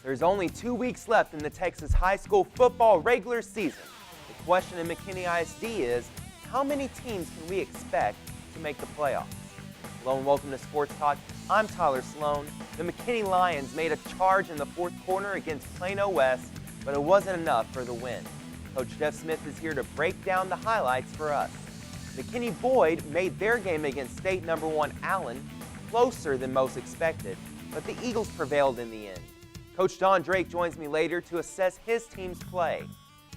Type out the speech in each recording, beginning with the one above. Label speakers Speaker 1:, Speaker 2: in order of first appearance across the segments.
Speaker 1: There's only 2 weeks left in the Texas high school football regular season. The question in McKinney ISD is, how many teams can we expect to make the playoffs? Hello and welcome to Sports Talk. I'm Tyler Sloan. The McKinney Lions made a charge in the fourth quarter against Plano West, but it wasn't enough for the win. Coach Jeff Smith is here to break down the highlights for us. McKinney Boyd made their game against state number 1 Allen closer than most expected, but the Eagles prevailed in the end. Coach Don Drake joins me later to assess his team's play.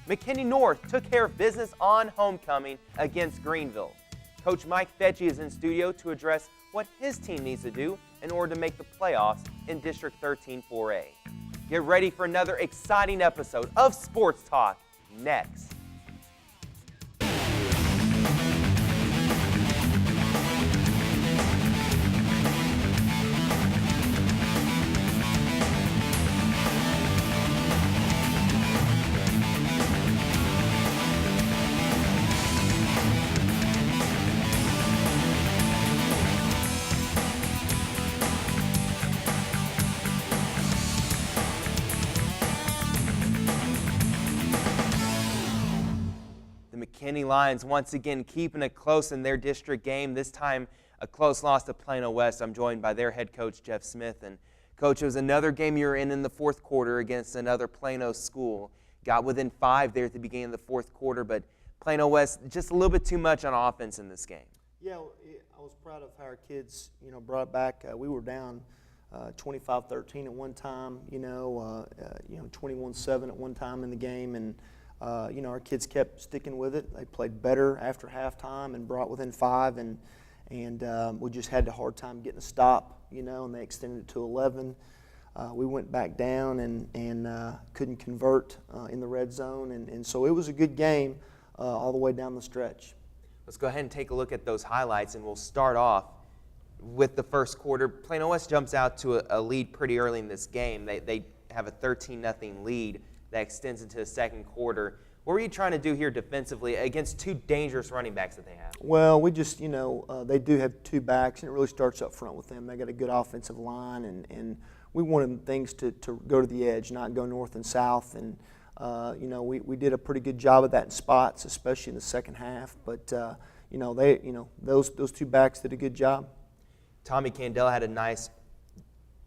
Speaker 1: McKinney North took care of business on homecoming against Greenville. Coach Mike Fetchy is in studio to address what his team needs to do in order to make the playoffs in District 13 4A. Get ready for another exciting episode of Sports Talk next. McKinney Lions once again keeping it close in their district game, this time a close loss to Plano West. I'm joined by their head coach, Jeff Smith. And Coach, it was another game you were in the fourth quarter against another Plano school. Got within 5 there at the beginning of the fourth quarter, but Plano West just a little bit too much on offense in this game.
Speaker 2: Yeah, I was proud of how our kids, brought it back. We were down 25-13 at one time, 21-7 at one time in the game, and our kids kept sticking with it. They played better after halftime and brought within 5, and we just had a hard time getting a stop, and they extended it to 11. We went back down and couldn't convert in the red zone, and so it was a good game all the way down the stretch.
Speaker 1: Let's go ahead and take a look at those highlights, and we'll start off with the first quarter. Plano West jumps out to a lead pretty early in this game. They have a 13-0 lead that extends into the second quarter. What were you trying to do here defensively against two dangerous running backs that they have?
Speaker 2: Well, we just, they do have 2 backs, and it really starts up front with them. They got a good offensive line, and we wanted things to go to the edge, not go north and south. And, we did a pretty good job of that in spots, especially in the second half. But, those 2 backs did a good job.
Speaker 1: Tommy Candela had a nice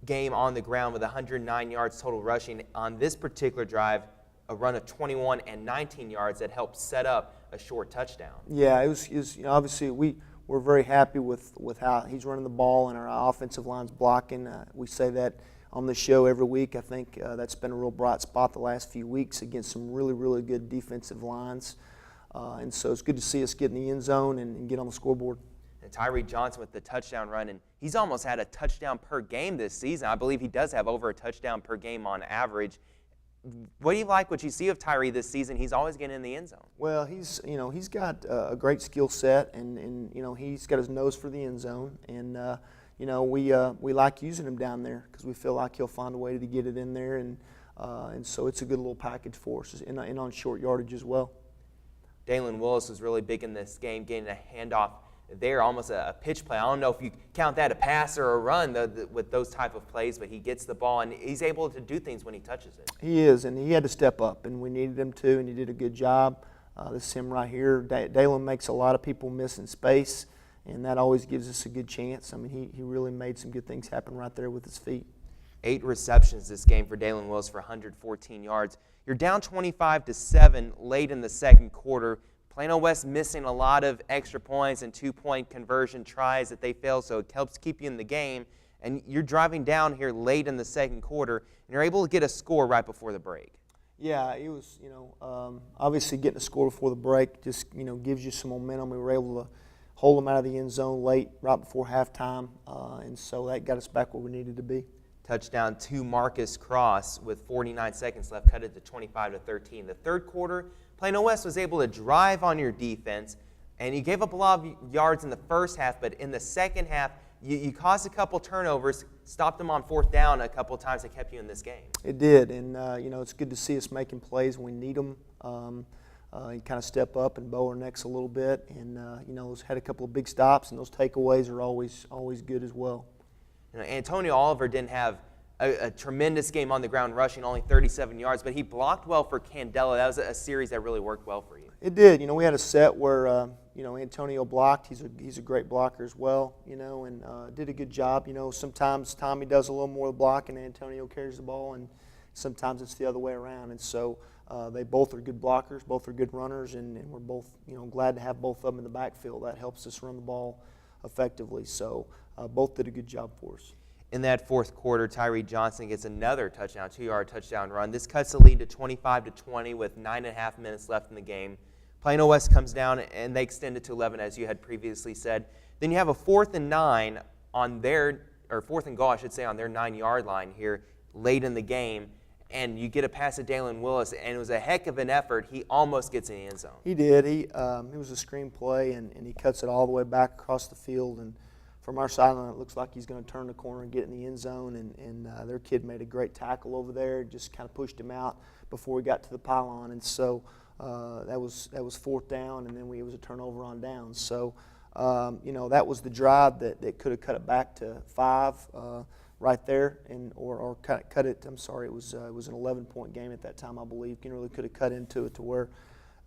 Speaker 1: game on the ground with 109 yards total rushing. On this particular drive, a run of 21 and 19 yards that helped set up a short touchdown.
Speaker 2: Yeah, it was obviously we're very happy with how he's running the ball and our offensive line's blocking. We say that on the show every week. I think that's been a real bright spot the last few weeks against some really, really good defensive lines. And so it's good to see us get in the end zone and get on the scoreboard.
Speaker 1: And Tyree Johnson with the touchdown run, and he's almost had a touchdown per game this season. I believe he does have over a touchdown per game on average. What do you like what you see of Tyree this season? He's always getting in the end zone.
Speaker 2: Well, he's got a great skill set, and he's got his nose for the end zone, and we like using him down there because we feel like he'll find a way to get it in there, and so it's a good little package for us, and on short yardage as well.
Speaker 1: Dalen Willis was really big in this game, getting a handoff there, almost a pitch play. I don't know if you count that a pass or a run with those type of plays, but he gets the ball, and he's able to do things when he touches it.
Speaker 2: He is, and he had to step up, and we needed him to, and he did a good job. This is him right here. Dalen makes a lot of people miss in space, and that always gives us a good chance. I mean, he really made some good things happen right there with his feet.
Speaker 1: 8 receptions this game for Dalen Willis for 114 yards. You're down 25-7 late in the second quarter. Plano West missing a lot of extra points and 2-point conversion tries that they failed, so it helps keep you in the game. And you're driving down here late in the second quarter, and you're able to get a score right before the break.
Speaker 2: Yeah, it was, obviously getting a score before the break just, gives you some momentum. We were able to hold them out of the end zone late, right before halftime, and so that got us back where we needed to be.
Speaker 1: Touchdown to Marcus Cross with 49 seconds left, cut it to 25-13. The third quarter, Plano West was able to drive on your defense, and you gave up a lot of yards in the first half, but in the second half, you caused a couple turnovers, stopped them on fourth down a couple times that kept you in this game.
Speaker 2: It did, and it's good to see us making plays when we need them. You kind of step up and bow our necks a little bit, and had a couple of big stops, and those takeaways are always good as well.
Speaker 1: Antonio Oliver didn't have a tremendous game on the ground rushing, only 37 yards, but he blocked well for Candela. That was a series that really worked well for you.
Speaker 2: It did. We had a set where, Antonio blocked. He's a great blocker as well, and did a good job. Sometimes Tommy does a little more of the block and Antonio carries the ball, and sometimes it's the other way around. And so they both are good blockers, both are good runners, and we're both, glad to have both of them in the backfield. That helps us run the ball effectively. So both did a good job for us.
Speaker 1: In that fourth quarter, Tyree Johnson gets another touchdown, 2-yard touchdown run. This cuts the lead to 25-20 with 9.5 minutes left in the game. Plano West comes down, and they extend it to 11, as you had previously said. Then you have a 4th and 9 on their, or 4th and goal, I should say, on their 9-yard line here late in the game. And you get a pass to Dalen Willis, and it was a heck of an effort. He almost gets in the end zone.
Speaker 2: He did. It was a screen play, and he cuts it all the way back across the field. And from our sideline, it looks like he's going to turn the corner and get in the end zone. And their kid made a great tackle over there, just kind of pushed him out before he got to the pylon. And so that was 4th down, and then it was a turnover on downs. So, that was the drive that could have cut it back to 5 right there, or cut it. I'm sorry, it was an 11-point game at that time, I believe. Really could have cut into it to where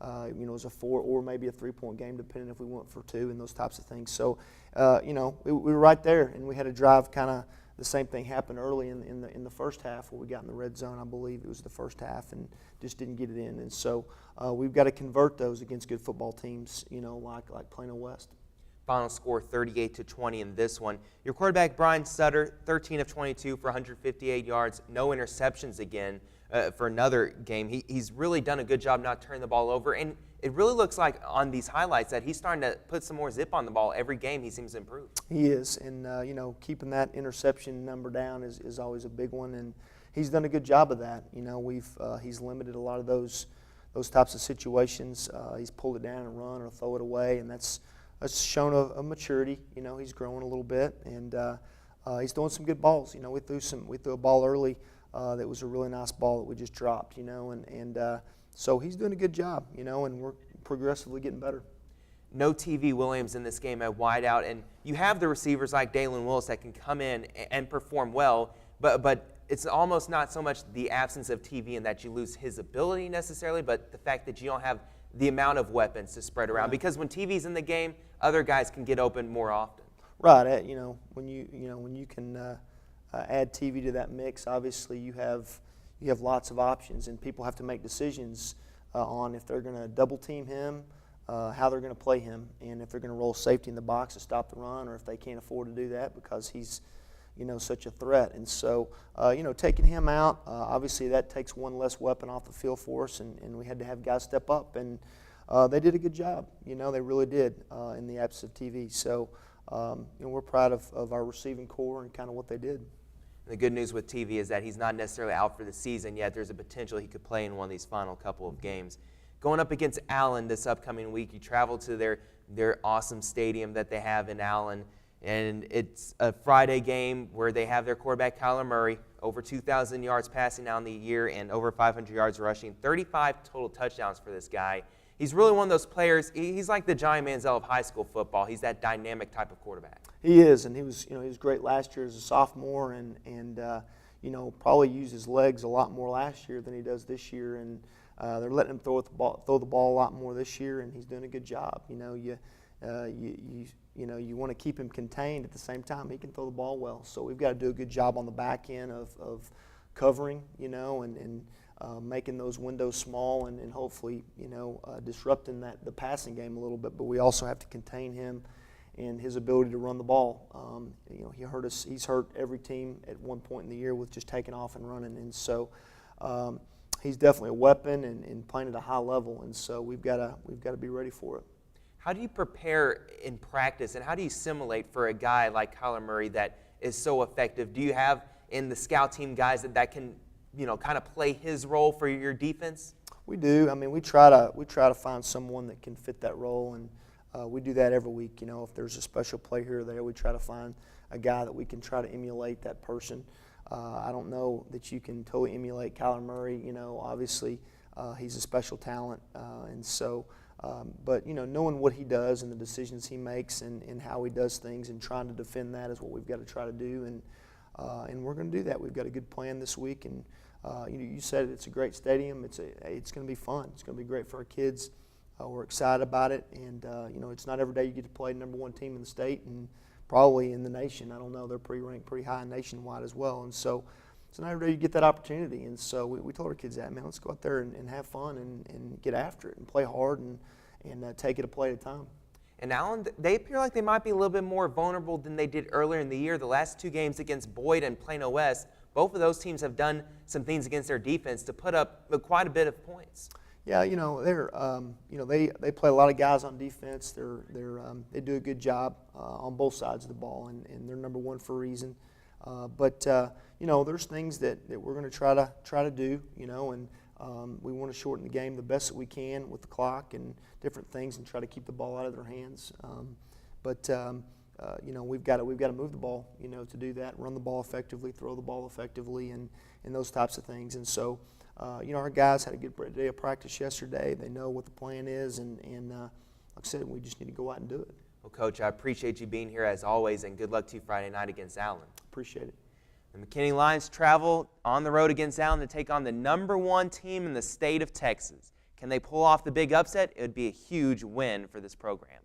Speaker 2: it was a 4 or maybe a 3-point game, depending if we went for 2 and those types of things. So, we were right there, and we had a drive. Kind of the same thing happened early in the first half, where we got in the red zone. I believe it was the first half, and just didn't get it in. And so we've got to convert those against good football teams, like Plano West.
Speaker 1: Final score 38-20 in this one. Your quarterback, Brian Sutter, 13 of 22 for 158 yards, no interceptions again for another game. He's really done a good job not turning the ball over, and it really looks like on these highlights that he's starting to put some more zip on the ball. Every game he seems to improve. He
Speaker 2: is, and keeping that interception number down is always a big one, and he's done a good job of that. He's limited a lot of those types of situations. He's pulled it down and run or throw it away, and that's shown a maturity. He's growing a little bit, and he's throwing some good balls. We threw a ball early that was a really nice ball that we just dropped. So he's doing a good job. And we're progressively getting better.
Speaker 1: No TV Williams in this game at wideout, and you have the receivers like Dalen Willis that can come in and perform well, but it's almost not so much the absence of TV and that you lose his ability necessarily, but the fact that you don't have the amount of weapons to spread around. Right. Because when TV's in the game, other guys can get open more often.
Speaker 2: Right. When you can add TV to that mix, obviously you have lots of options, and people have to make decisions on if they're going to double team him, how they're going to play him, and if they're going to roll safety in the box to stop the run, or if they can't afford to do that because he's such a threat. And so, taking him out, obviously that takes one less weapon off the field for us, and we had to have guys step up, and they did a good job. They really did in the absence of TV. So, we're proud of our receiving core and kind of what they did.
Speaker 1: The good news with TV is that he's not necessarily out for the season yet. There's a potential he could play in one of these final couple of games. Going up against Allen this upcoming week, you travel to their awesome stadium that they have in Allen. And it's a Friday game where they have their quarterback, Kyler Murray, over 2,000 yards passing on the year and over 500 yards rushing, 35 total touchdowns for this guy. He's really one of those players. He's like the Johnny Manziel of high school football. He's that dynamic type of quarterback.
Speaker 2: He is, and he was great last year as a sophomore, and probably used his legs a lot more last year than he does this year. And they're letting him throw the ball a lot more this year, and he's doing a good job. You want to keep him contained at the same time. He can throw the ball well. So we've got to do a good job on the back end of covering, and making those windows small and hopefully, disrupting the passing game a little bit. But we also have to contain him and his ability to run the ball. He hurt us. He's hurt every team at one point in the year with just taking off and running. And so he's definitely a weapon and playing at a high level. And so we've got to be ready for it.
Speaker 1: How do you prepare in practice, and how do you simulate for a guy like Kyler Murray that is so effective? Do you have in the scout team guys that can, kind of play his role for your defense?
Speaker 2: We do. I mean, we try to find someone that can fit that role, and we do that every week. If there's a special play here or there, we try to find a guy that we can try to emulate that person. I don't know that you can totally emulate Kyler Murray. Obviously, he's a special talent, and so. But knowing what he does and the decisions he makes and how he does things and trying to defend that is what we've got to try to do. And and we're going to do that. We've got a good plan this week, and you said it, it's a great stadium. It's going to be fun. It's going to be great for our kids. We're excited about it, and it's not every day you get to play #1 team in the state and probably in the nation. I don't know. They're ranked pretty high nationwide as well, and so it's not every day you get that opportunity. And so we told our kids that, man, let's go out there and have fun and get after it and play hard and take it a play at a time.
Speaker 1: And Allen, they appear like they might be a little bit more vulnerable than they did earlier in the year. The last 2 games against Boyd and Plano West, both of those teams have done some things against their defense to put up quite a bit of points.
Speaker 2: Yeah, they play a lot of guys on defense. They do a good job on both sides of the ball, and they're #1 for a reason. But there's things that we're going to try to do, and we want to shorten the game the best that we can with the clock and different things, and try to keep the ball out of their hands. We've got to move the ball, to do that, run the ball effectively, throw the ball effectively, and those types of things. And so, our guys had a good day of practice yesterday. They know what the plan is, and like I said, we just need to go out and do it.
Speaker 1: Well, Coach, I appreciate you being here as always, and good luck to you Friday night against Allen.
Speaker 2: Appreciate it.
Speaker 1: The McKinney Lions travel on the road against Allen to take on the #1 team in the state of Texas. Can they pull off the big upset? It would be a huge win for this program.